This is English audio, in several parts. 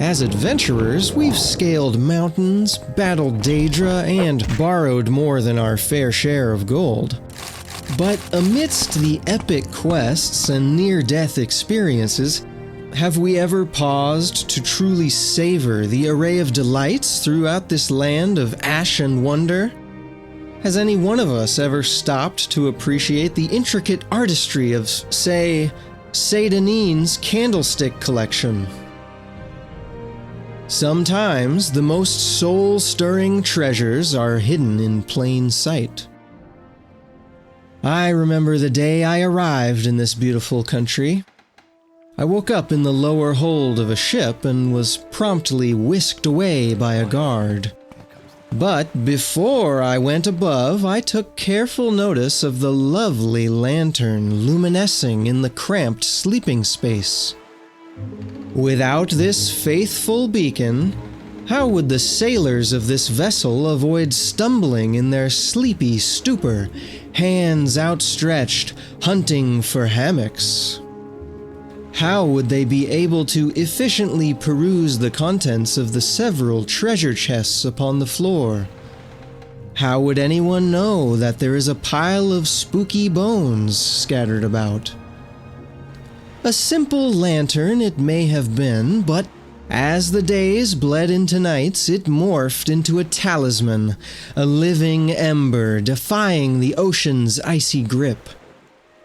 As adventurers, we've scaled mountains, battled Daedra, and borrowed more than our fair share of gold. But amidst the epic quests and near-death experiences, have we ever paused to truly savor the array of delights throughout this land of ash and wonder? Has any one of us ever stopped to appreciate the intricate artistry of, say, Saidanine's candlestick collection? Sometimes the most soul-stirring treasures are hidden in plain sight. I remember the day I arrived in this beautiful country. I woke up in the lower hold of a ship and was promptly whisked away by a guard. But before I went above, I took careful notice of the lovely lantern luminescing in the cramped sleeping space. Without this faithful beacon, how would the sailors of this vessel avoid stumbling in their sleepy stupor, hands outstretched, hunting for hammocks? How would they be able to efficiently peruse the contents of the several treasure chests upon the floor? How would anyone know that there is a pile of spooky bones scattered about? A simple lantern it may have been, but as the days bled into nights, it morphed into a talisman, a living ember defying the ocean's icy grip.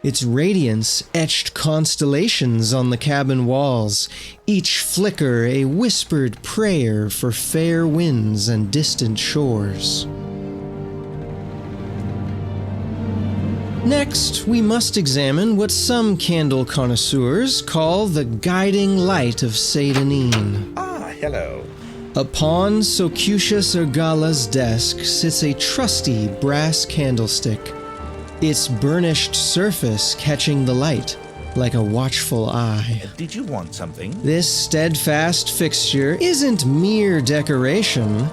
Its radiance etched constellations on the cabin walls, each flicker a whispered prayer for fair winds and distant shores. Next, we must examine what some candle connoisseurs call the guiding light of Saidanine. Ah, hello. Upon Coziest Ergala's desk sits a trusty brass candlestick, its burnished surface catching the light like a watchful eye. Did you want something? This steadfast fixture isn't mere decoration.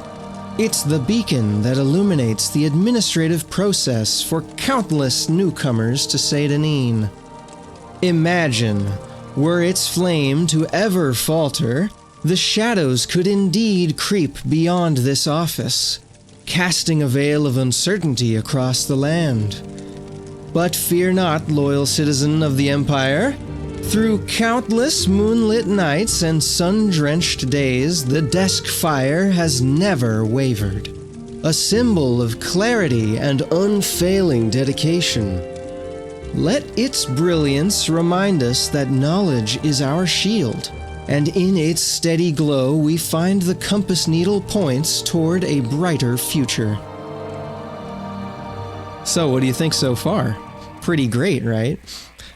It's the beacon that illuminates the administrative process for countless newcomers to Saidanine. Imagine, were its flame to ever falter, the shadows could indeed creep beyond this office, casting a veil of uncertainty across the land. But fear not, loyal citizen of the Empire. Through countless moonlit nights and sun-drenched days, the desk fire has never wavered. A symbol of clarity and unfailing dedication. Let its brilliance remind us that knowledge is our shield, and in its steady glow we find the compass needle points toward a brighter future. So, what do you think so far? Pretty great, right?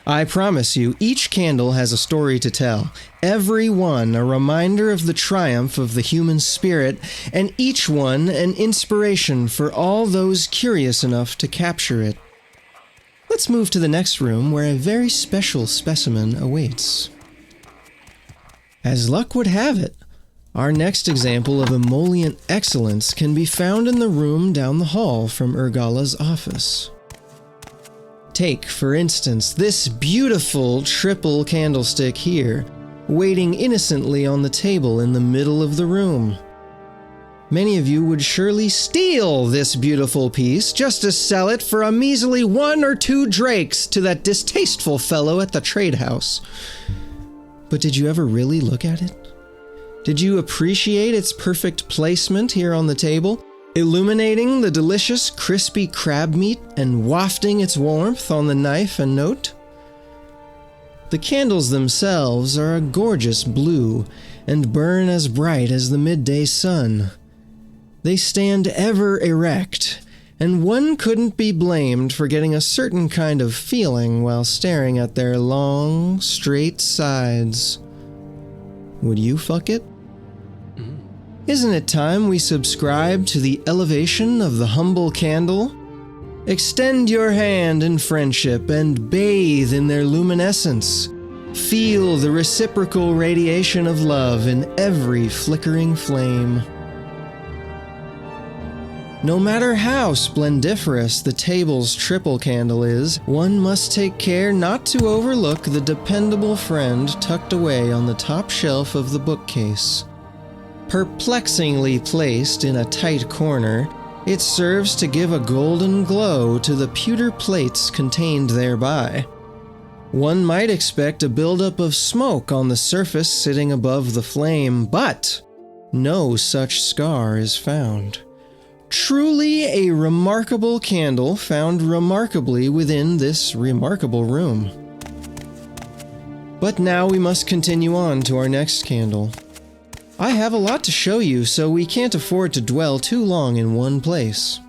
I promise you, each candle has a story to tell, every one a reminder of the triumph of the human spirit, and each one an inspiration for all those curious enough to capture it. Let's move to the next room where a very special specimen awaits. As luck would have it, our next example of emollient excellence can be found in the room down the hall from Ergala's office. Take, for instance, this beautiful triple candlestick here, waiting innocently on the table in the middle of the room. Many of you would surely steal this beautiful piece just to sell it for a measly 1 or 2 drakes to that distasteful fellow at the trade house. But did you ever really look at it? Did you appreciate its perfect placement here on the table? Illuminating the delicious crispy crab meat and wafting its warmth on the knife and note? The candles themselves are a gorgeous blue and burn as bright as the midday sun. They stand ever erect, and one couldn't be blamed for getting a certain kind of feeling while staring at their long, straight sides. Would you fuck it? Isn't it time we subscribe to the elevation of the humble candle? Extend your hand in friendship and bathe in their luminescence. Feel the reciprocal radiation of love in every flickering flame. No matter how splendiferous the table's triple candle is, one must take care not to overlook the dependable friend tucked away on the top shelf of the bookcase. Perplexingly placed in a tight corner, it serves to give a golden glow to the pewter plates contained thereby. One might expect a buildup of smoke on the surface sitting above the flame, but no such scar is found. Truly a remarkable candle found remarkably within this remarkable room. But now we must continue on to our next candle. I have a lot to show you, so we can't afford to dwell too long in one place.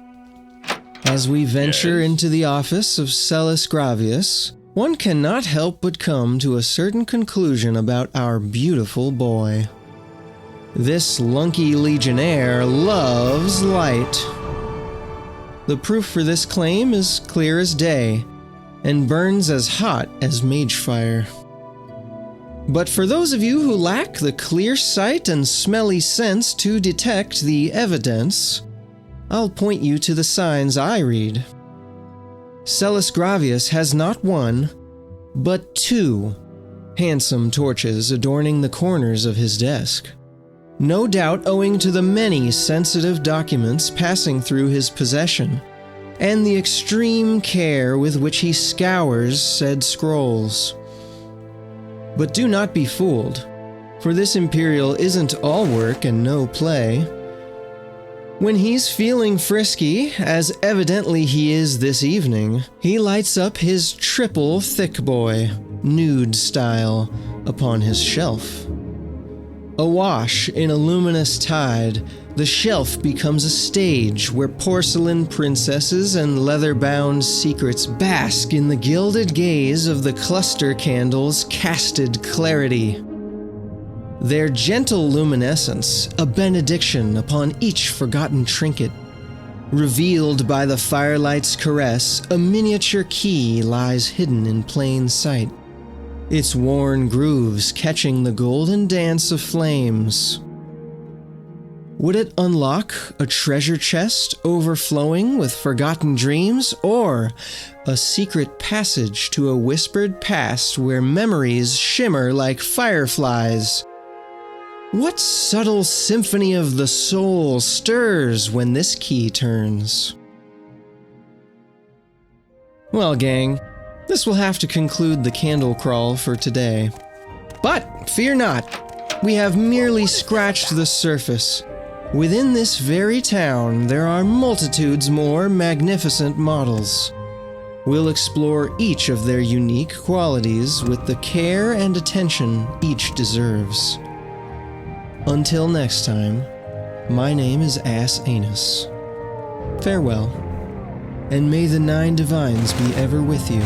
As we venture into the office of Celis Gravius, one cannot help but come to a certain conclusion about our beautiful boy. This lunky legionnaire loves light. The proof for this claim is clear as day, and burns as hot as mage fire. But for those of you who lack the clear sight and smelly sense to detect the evidence, I'll point you to the signs I read. Celis Gravius has not one, but two handsome torches adorning the corners of his desk. No doubt owing to the many sensitive documents passing through his possession, and the extreme care with which he scours said scrolls. But do not be fooled, for this Imperial isn't all work and no play. When he's feeling frisky, as evidently he is this evening, he lights up his triple thick boy, nude style, upon his shelf. Awash in a luminous tide, the shelf becomes a stage where porcelain princesses and leather-bound secrets bask in the gilded gaze of the cluster candle's casted clarity. Their gentle luminescence, a benediction upon each forgotten trinket. Revealed by the firelight's caress, a miniature key lies hidden in plain sight, its worn grooves catching the golden dance of flames. Would it unlock a treasure chest overflowing with forgotten dreams, or a secret passage to a whispered past where memories shimmer like fireflies? What subtle symphony of the soul stirs when this key turns? Well, gang, this will have to conclude the candle crawl for today. But fear not, we have merely scratched the surface. Within this very town, there are multitudes more magnificent models. We'll explore each of their unique qualities with the care and attention each deserves. Until next time, my name is Ass Anus. Farewell, and may the 9 divines be ever with you.